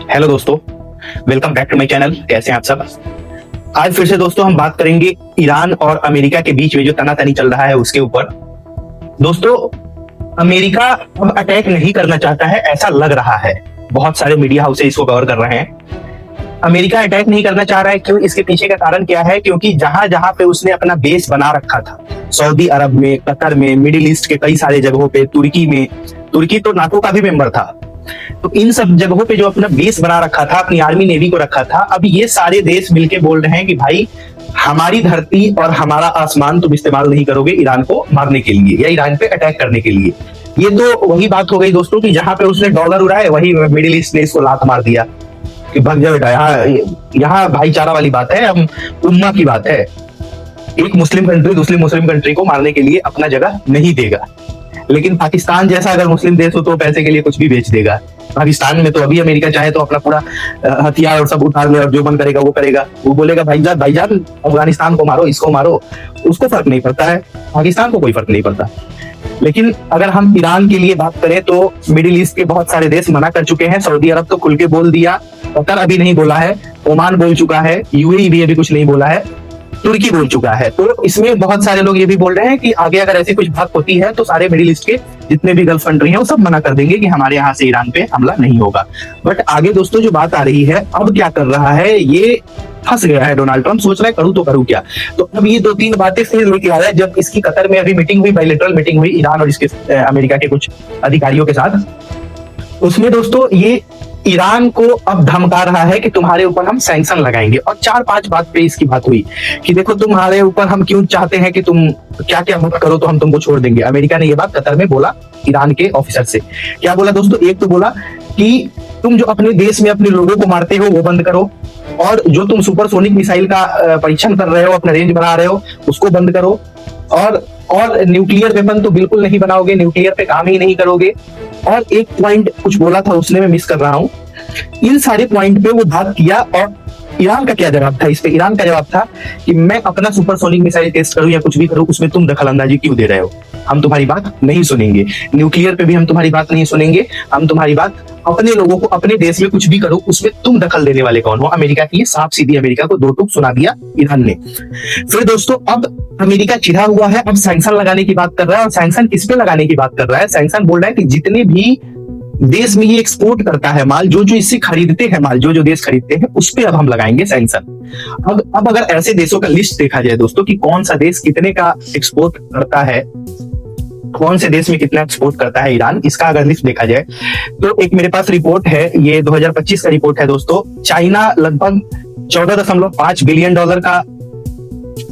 Hello दोस्तों, welcome back to my channel. कैसे हैं आप सब। आज फिर से दोस्तों हम बात करेंगे ईरान और अमेरिका के बीच में जो तनातनी चल रहा है उसके ऊपर। दोस्तों, अमेरिका अब अटैक नहीं करना चाहता है ऐसा लग रहा है। बहुत सारे मीडिया हाउस इसको कवर कर रहे हैं। अमेरिका अटैक नहीं करना चाह रहा है, क्यों? इसके पीछे का कारण क्या है? क्योंकि जहां जहां पे उसने अपना बेस बना रखा था, सऊदी अरब में, कतर में, मिडिल ईस्ट के कई सारे जगहों पे, तुर्की में, तुर्की तो नाटो का भी मेंबर था, तो इन सब जगहों पे जो अपना बेस बना रखा था, अपनी आर्मी नेवी को रखा था, अब ये सारे देश मिलके बोल रहे हैं कि भाई हमारी धरती और हमारा आसमान तुम इस्तेमाल नहीं करोगे ईरान को मारने के लिए या ईरान पे अटैक करने के लिए। ये तो वही बात हो गई दोस्तों कि जहां पे उसने डॉलर उड़ाए वही मिडिल ईस्ट ने इसको लात मार दिया कि भग जा बेटा। यहाँ भाईचारा वाली बात है, हम उम्मा की बात है। एक मुस्लिम कंट्री दूसरी मुस्लिम कंट्री को मारने के लिए अपना जगह नहीं देगा, लेकिन पाकिस्तान जैसा अगर मुस्लिम देश हो तो पैसे के लिए कुछ भी बेच देगा। पाकिस्तान में तो अभी अमेरिका चाहे तो अपना पूरा हथियार और सब उतार ले और जो मन करेगा वो करेगा। वो बोलेगा भाईजान अफगानिस्तान को मारो, इसको मारो, उसको फर्क नहीं पड़ता है, पाकिस्तान को कोई फर्क नहीं पड़ता। लेकिन अगर हम ईरान के लिए बात करें तो मिडिल ईस्ट के बहुत सारे देश मना कर चुके हैं। सऊदी अरब तो खुल के बोल दिया, कतर अभी नहीं बोला है, ओमान बोल चुका है, यूएई भी अभी कुछ नहीं बोला है, तुर्की बोल चुका है। तो इसमें बहुत सारे लोग ये भी बोल रहे हैं कि आगे अगर ऐसी कुछ बात होती है तो सारे मिडिल ईस्ट के जितने भी गल्फ कंट्री हैं वो सब मना कर देंगे कि हमारे यहाँ से ईरान पे हमला नहीं होगा। बट आगे दोस्तों जो बात आ रही है, अब क्या कर रहा है, ये फंस गया है डोनाल्ड ट्रम्प, सोच रहा है करूं तो करूं क्या। तो अब ये 2-3 बातें फिर लेके आ रहा है। जब इसकी कतर में अभी मीटिंग हुई, बायलैटरल मीटिंग हुई ईरान और इसके अमेरिका के कुछ अधिकारियों के साथ, उसमें दोस्तों ये ईरान को अब धमका रहा है कि तुम्हारे ऊपर हम सैंक्शन लगाएंगे। और 4-5 बात पे इसकी बात हुई कि देखो तुम्हारे ऊपर हम क्यों चाहते हैं कि तुम क्या क्या मत करो तो हम तुमको छोड़ देंगे। अमेरिका ने ये बात कतर में बोला ईरान के ऑफिसर से। क्या बोला दोस्तों? एक तो बोला कि तुम जो अपने देश में अपने लोगों को मारते हो वो बंद करो, और जो तुम सुपरसोनिक मिसाइल का परीक्षण कर रहे हो, अपना रेंज बना रहे हो, उसको बंद करो, और न्यूक्लियर वेपन तो बिल्कुल नहीं बनाओगे, न्यूक्लियर पे काम ही नहीं करोगे। और एक पॉइंट कुछ बोला था उसने, मैं मिस कर रहा हूं। इन सारे पॉइंट पे वो बात किया। और ईरान का क्या जवाब था इस पे? ईरान का जवाब था कि मैं अपना सुपरसोनिक मिसाइल टेस्ट करूं या कुछ भी करूं, उसमें तुम दखल अंदाजी क्यों दे रहे हो? हम तुम्हारी बात नहीं सुनेंगे, न्यूक्लियर पे भी हम तुम्हारी बात नहीं सुनेंगे, हम तुम्हारी बात, अपने लोगों को अपने देश में कुछ भी करो उसमें तुम दखल देने वाले कौन हो? अमेरिका की साफ सीधी अमेरिका को 2 टूक सुना दिया ईरान ने। फिर दोस्तों अब अमेरिका चिढ़ा हुआ है, अब सैंक्शन लगाने की बात कर रहा है। और सैंक्शन किस पे लगाने की बात कर रहा है? सैंक्शन बोल रहा है कि जितने भी देश में ये एक्सपोर्ट करता है माल, जो जो इससे खरीदते हैं माल, जो जो देश खरीदते हैं, उस पे अब हम लगाएंगे सैंक्शन। अब अगर ऐसे देशों का लिस्ट देखा जाए दोस्तों कि कौन सा देश कितने का एक्सपोर्ट करता है, कौन से देश में कितना एक्सपोर्ट करता है ईरान, इसका अगर लिस्ट देखा जाए तो एक मेरे पास रिपोर्ट है, ये 2025 का रिपोर्ट है दोस्तों। चाइना लगभग $14.5 बिलियन का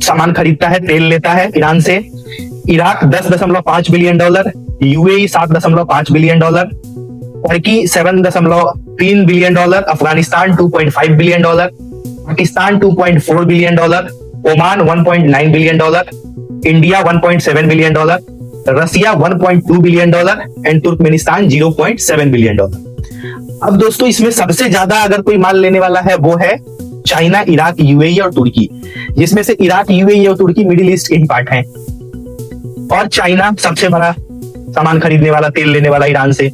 सामान खरीदता है, तेल लेता है ईरान से। Iraq $10.5 billion, UAE $7.5 billion, Turkey $7.3 billion, Afghanistan $2.5 billion, Pakistan $2.4 billion, Oman $1.9 billion, India $1.7 billion, Russia $1.2 billion and Turkmenistan $0.7 billion. अब दोस्तों इसमें सबसे ज्यादा अगर कोई माल लेने वाला है वो है चाइना, इराक, यूएई और तुर्की, जिसमें से इराक, यूएई और तुर्की मिडिल ईस्ट के ही पार्ट हैं। और चाइना सबसे बड़ा सामान खरीदने वाला, तेल लेने वाला ईरान से।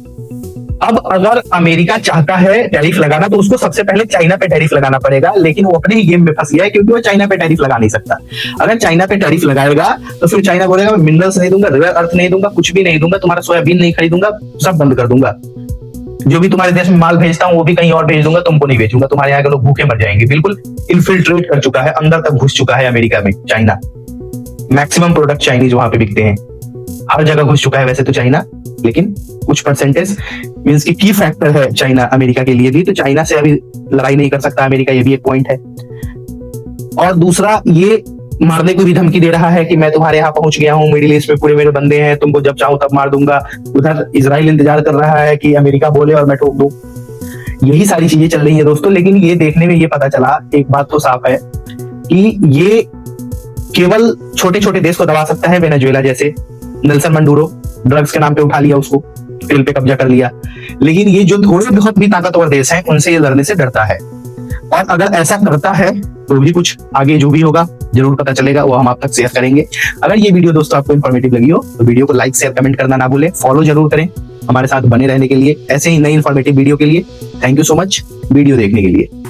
अब अगर अमेरिका चाहता है टैरिफ लगाना तो उसको सबसे पहले चाइना पे टैरिफ लगाना पड़ेगा, लेकिन वो अपने ही गेम में फंस गया है क्योंकि वो चाइना पे टैरिफ लगा नहीं सकता। अगर चाइना पे टैरिफ लगाएगा तो फिर चाइना बोलेगा मैं मिनरल्स नहीं दूंगा, रेयर अर्थ नहीं दूंगा, कुछ भी नहीं दूंगा, तुम्हारा सोयाबीन नहीं खरीदूंगा, सब बंद कर दूंगा, जो भी तुम्हारे देश में माल भेजता हूं वो भी कहीं और भेज दूंगा, तुमको नहीं भेजूंगा, तुम्हारे यहाँ के लोग भूखे मर जाएंगे। बिल्कुल इन्फिल्ट्रेट कर चुका है, अंदर तक घुस चुका है अमेरिका में चाइना। मैक्सिमम प्रोडक्ट चाइनीज वहां पे बिकते हैं, हर जगह घुस चुका है वैसे तो चाइना, लेकिन कुछ परसेंटेज मींस की फैक्टर है चाइना अमेरिका के लिए भी। तो चाइना से अभी लड़ाई नहीं कर सकता अमेरिका, ये भी एक पॉइंट है। और दूसरा, ये मारने को भी धमकी दे रहा है कि मैं तुम्हारे यहाँ पहुंच गया हूँ, मिडिल ईस्ट में पूरे मेरे बंदे हैं, तुमको जब चाहूं तब मार दूंगा। उधर इजराइल इंतजार कर रहा है कि अमेरिका बोले और मैं ठोक दूं। यही सारी चीजें चल रही है दोस्तों। लेकिन ये देखने में ये पता चला, एक बात तो साफ है कि ये केवल छोटे छोटे देश को दबा सकता है। वेनेजुएला जैसे, नेल्सन मंडूरो ड्रग्स के नाम पे उठा लिया उसको, तेल पे कब्जा कर लिया। लेकिन ये जो थोड़े बहुत भी ताकतवर देश हैं उनसे ये लड़ने से डरता है। और अगर ऐसा करता है तो भी कुछ आगे जो भी होगा जरूर पता चलेगा, वो हम आप तक शेयर करेंगे। अगर ये वीडियो दोस्तों आपको इन्फॉर्मेटिव लगी हो तो वीडियो को लाइक शेयर कमेंट करना ना भूलें, फॉलो जरूर करें। हमारे साथ बने रहने के लिए, ऐसे ही नई इन्फॉर्मेटिव वीडियो के लिए। Thank you so much video देखने के लिए।